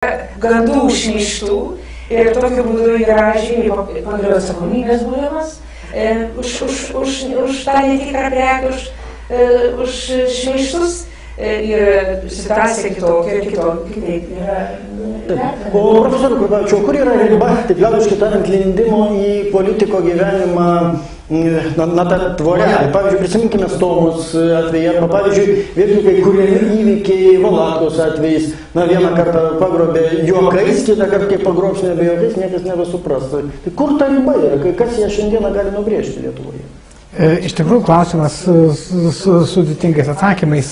gandų šmeižtų ir tokiu būdu yra žymiai pagaliau atsakomybės būdamas už tą netikrą prekę, už šmeižtus ir situacija kitaip yra. O profesoriu Krupavičiau, kur yra riba, taip liaudiškai tariant, lindimo į politiko gyvenimą na ta tvorelė? Pavyzdžiui, prisiminkime Stomos atvejį, arba pavyzdžiui, vėlgi kai kurie įvykiai Valatkos atvejais, na vieną kartą pagrobė juokais, kitą kartą kai pagrobs nebe juokais, niekas nebesupras. Tai kur ta riba yra, kas ją šiandieną gali nubrėžti Lietuvoje? Iš tikrųjų, klausimas su sudėtingais atsakymais.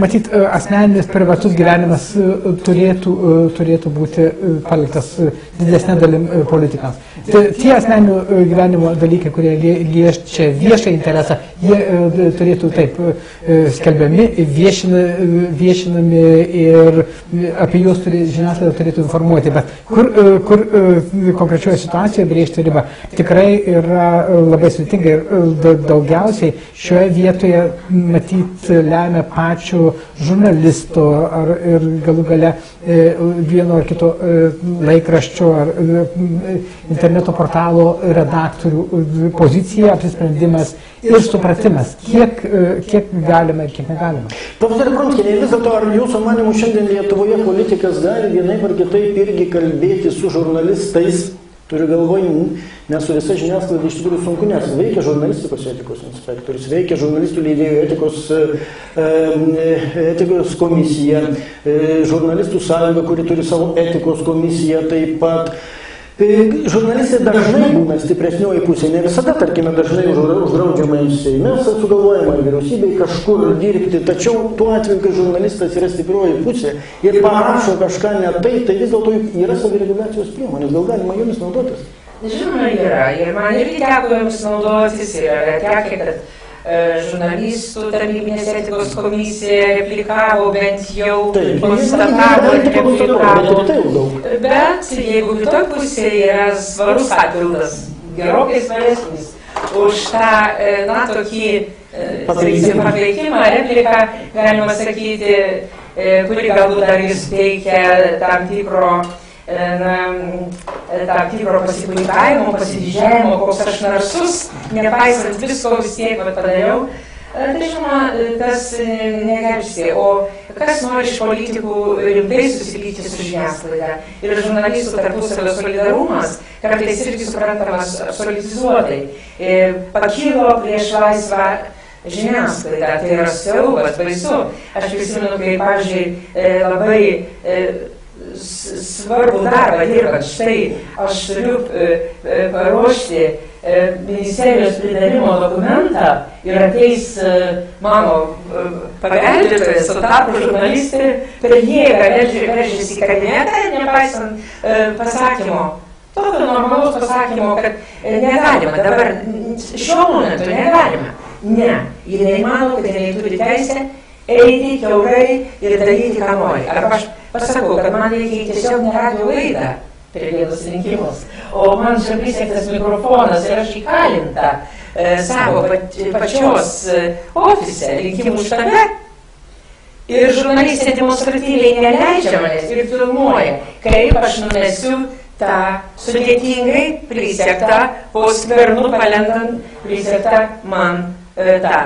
Matyt, asmeninis privatus gyvenimas turėtų būti paliktas didesnė dalim politikams. Tie asmeninių gyvenimo dalykai, kurie liečia viešą interesą, jie turėtų taip skelbiami, viešinami ir apie juos žiniasklaida turėtų informuoti. Bet kur konkrečioje situacijoje brėžti ribą tikrai yra labai sudėtinga. Daugiausiai šioje vietoje matyt lemia pačių žurnalisto ir galų gale vieno ar kito laikraščio ar interneto portalo redaktorių pozicija, apsisprendimas ir supratimas, kiek galima ir kiek negalima. Profesorė Prunskienė, vis dėlto ar jūsų manymų šiandien Lietuvoje politikas gali vienaip ar kitaip irgi kalbėti su žurnalistais? Turiu galvoj, nes su visa žiniasklaida iš tikrųjų sunku, nes veikia žurnalistikos etikos inspektorius, veikia žurnalistų leidėjų etikos komisija, žurnalistų sąjunga, kuri turi savo etikos komisiją taip pat. Žurnalistai dažnai būna stipresnioji pusė, ne visada, tarkime, dažnai uždraudžiama Seime, sugalvojama vyriausybei kažkur dirbti, tačiau tuo atveju, kai žurnalistas yra stiprioji pusė ir parašo kažką ne tai vis dėlto yra savireguliacijos priemonės, gal galima jomis naudotis? Žinoma, yra. Ir man irgi teko jomis naudotis ir yra tekę, kad žurnalistų tarnybinės etikos komisija replikavo, bent jau konstatavo ir replikavo. Bet jeigu kitoj pusėje yra svarus atpildas, gerokai svaresnis už tą, na, tokį, sakysim, paveikimą, repliką, galima sakyti, kuri galbūt dar jis teikia tam tikro pasipuikavimo, pasididžiavimo, koks aš narsus, nepaisant visko vis tiek padariau. Tai žinoma, tas negelbsti. O kas nori iš politikų rimtai susipykti su žiniasklaida ir žurnalistų tarpusavio solidarumas, kartais irgi suprantamas absoliutizuotai, pakilo prieš laisvą žiniasklaidą, tai yra siaubas, baisu. Aš prisimenu, kai, pavyzdžiui, labai svarbų darbą dirbant. Štai aš turiu paruošti ministerijos pritarimo dokumentą ir ateis mano paveldėtojas, o tarpu žurnalistai per jėgą veržėsi į kabinetą, nepaisant pasakymo, tokio normalaus pasakymo, kad negalima, dabar šiuo momentu negalima. Ne, jinai mano, kad jinai turi teisę eiti kiaurai ir daryti, ką nori. Arba aš pasakau, kad man reikia tiesiog ne radijo laidą per vienus rinkimus, o man čia prisiektas mikrofonas ir aš įkalinta savo pačios ofise, rinkimų štabe. Ir žurnalistė demonstratyviai neleidžia manęs ir filmuoja, kaip aš numesiu tą sudėtingai prisiektą, po skvernu palendant prisiektą man tą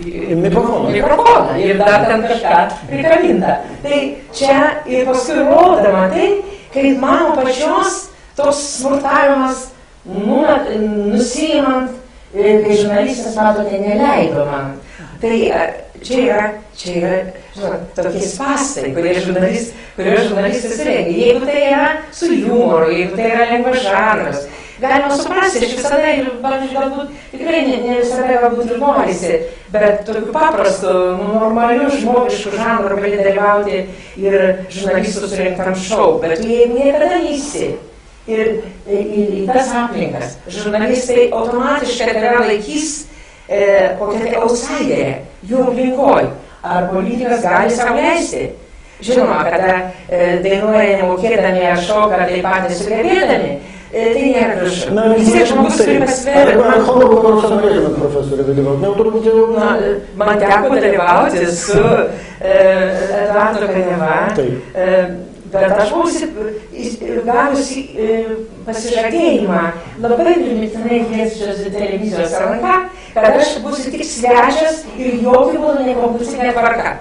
mikrofoną ir dar ten kažką prikabinta. Tai čia ir paskui rodama tai, kaip mano pačios tos smurtavimas nusiimant, kai žurnalistas, matote, neleido man. Tai čia yra, žinot, tokie spastai, kurie žurnalistas rengia. Jeigu tai yra su humoru, jeigu tai yra lengvas žanras, galima suprasti, aš visada ir, galbūt, tikrai ne visada galbūt ir norisi, bet tokiu paprastu, normaliu žmogišku žanru gali dalyvauti ir žurnalistų surinktam šou, bet jeigu niekada neįsi ir į tas aplinkas, žurnalistai automatiškai tave laikys kokią tai outsiderę jų aplinkoj, ar politikas gali sau leisti. Žinoma, kada dainuoja nemokėdami ar šoka taip pat nesugebėdami, tai nėra gražu. Vis tiek žmogus turi pasverti. Archeologų kursą norėtumėt, profesorė, dalyvauti? Turbūt jau... Man teko dalyvauti su Eduardo Kaniava. Bet aš buvau gavusi pasižadėjimą labai primiktinai kviesčios televizijos ranką, kad aš būsiu tik svečias ir jokių būdų nekonkursinė tvarka.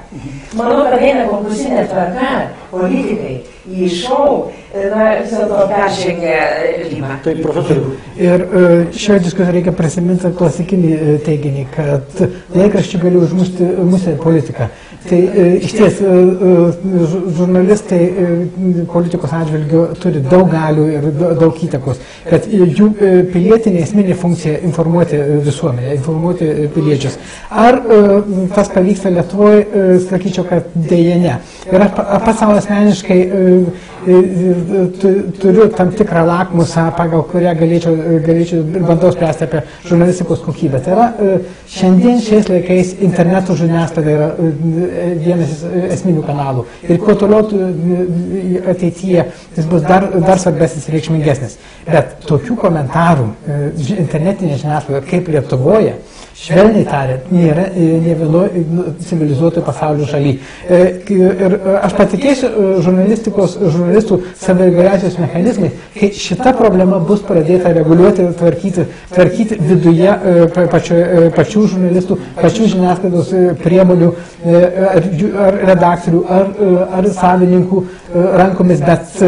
Manau, kad eina konkursinė tvarka, politikai į šou, vis dėlto peržengia ribą. Taip, profesoriu. Ir šioje diskusijoje reikia prisiminti klasikinį teiginį, kad laikraščiai gali užmušti politiką. Tai iš ties žurnalistai politikos atžvilgių turi daug galių ir daug įtakos, kad jų pilietinė esminė funkcija informuoti visuomenę, informuoti piliečius. Ar tas pavyksta Lietuvoje, sakyčiau, kad dėja ne. Ir aš pats savo asmeniškai turiu tam tikrą lakmusą, pagal kurią galėčiau bandau spręsti apie žurnalistikos kokybę. Tai yra, šiandien šiais laikais interneto žiniasklaida yra vienas esminių kanalų. Ir kuo toliau ateityje jis bus dar svarbesnis ir reikšmingesnis. Bet tokių komentarų internetinė žiniasklaida kaip Lietuvoje, švelniai tariant, nėra ne vienoje civilizuotoje pasaulio šaly. Ir aš patikėsiu žurnalistų savireguliacijos mechanizmais, kai šita problema bus pradėta reguliuoti ir tvarkyti viduje pačių žurnalistų, pačių žiniasklaidos priemonių, ar redaktorių, ar savininkų rankomis, bet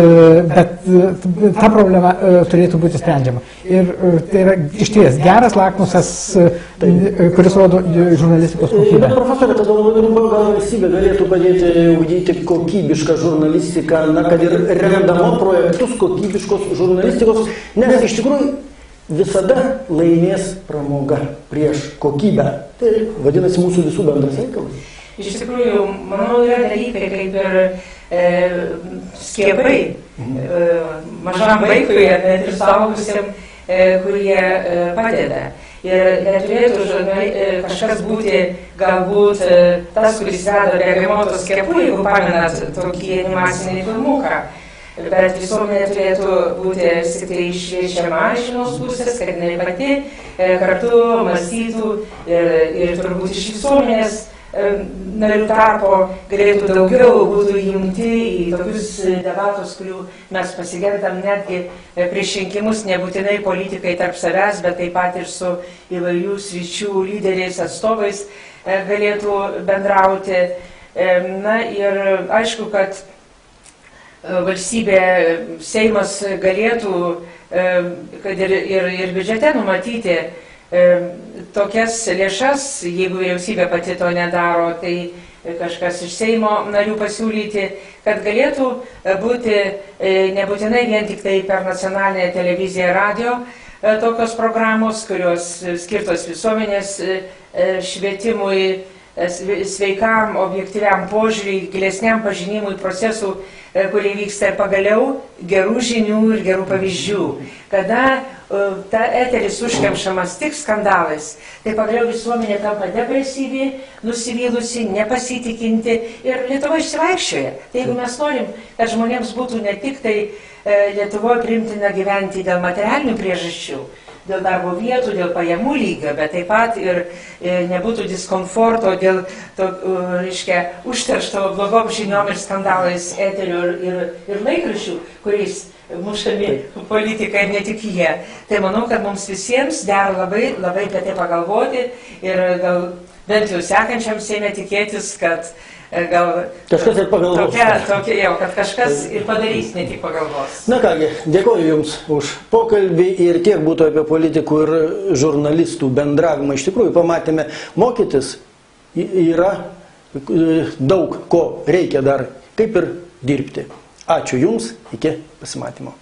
ta problema turėtų būti sprendžiama. Ir tai yra išties geras lakmusas, kuris rodo žurnalistikos kokybę. Bet, profesorė, tada gal valstybė galėtų padėti ugdyti kokybišką žurnalistiką, kad ir remdama projektus kokybiškos žurnalistikos, nes iš tikrųjų visada laimės pramoga prieš kokybę. Tai vadinasi mūsų visų bendras reikalas. Iš tikrųjų, manau, yra dalykai kaip ir skiepai mažam vaikui, net ir suaugusiam, kurie padeda. Ir neturėtų kažkas būti galbūt tas, kuris veda Regamoto skiepų, jeigu pamenat tokį animacinį filmuką. Bet visuomenė turėtų būti tik tai iššviečiama iš vienos pusės, kad jinai pati kartu mąstytų ir turbūt iš visuomenės narių tarpo galėtų daugiau būtų įjungti į tokius debatus, kurių mes pasigendam netgi prieš rinkimus, nebūtinai politikai tarp savęs, bet taip pat ir su įvairių sričių lyderiais, atstovais galėtų bendrauti. Na ir aišku, kad valstybė, Seimas galėtų, kad ir biudžete numatyti tokias lėšas, jeigu vyriausybė pati to nedaro, tai kažkas iš Seimo narių pasiūlyti, kad galėtų būti nebūtinai vien tik tai per nacionalinę televiziją, radio tokios programos, kurios skirtos visuomenės švietimui, sveikam, objektyviam požiūriui, gilesniam pažinimui procesų, kurie vyksta ir pagaliau gerų žinių ir gerų pavyzdžių. Kada ta eteris užkemšamas tik skandalais, tai pagaliau visuomenė tampa depresyvi, nusivylusi, nepasitikinti ir Lietuva išsivaikščioja. Tai jeigu mes norim, kad žmonėms būtų ne tik tai Lietuvoje priimtina gyventi dėl materialinių priežasčių, dėl darbo vietų, dėl pajamų lygio, bet taip pat ir nebūtų diskomforto dėl to, reiškia, užteršto blogom žiniom ir skandalais eterių ir laikraščių, kuriais mušami politikai ir ne tik jie. Tai manau, kad mums visiems dera labai apie tai pagalvoti ir gal bent jau sekančiam Seime tikėtis, kad gal kažkas ir pagalvos. Kad kažkas ir padarys, ne tik pagalvos. Na kągi, dėkoju Jums už pokalbį ir tiek būtų apie politikų ir žurnalistų bendravimą. Iš tikrųjų, pamatėme, mokytis yra daug ko reikia dar, kaip ir dirbti. Ačiū Jums, iki pasimatymo.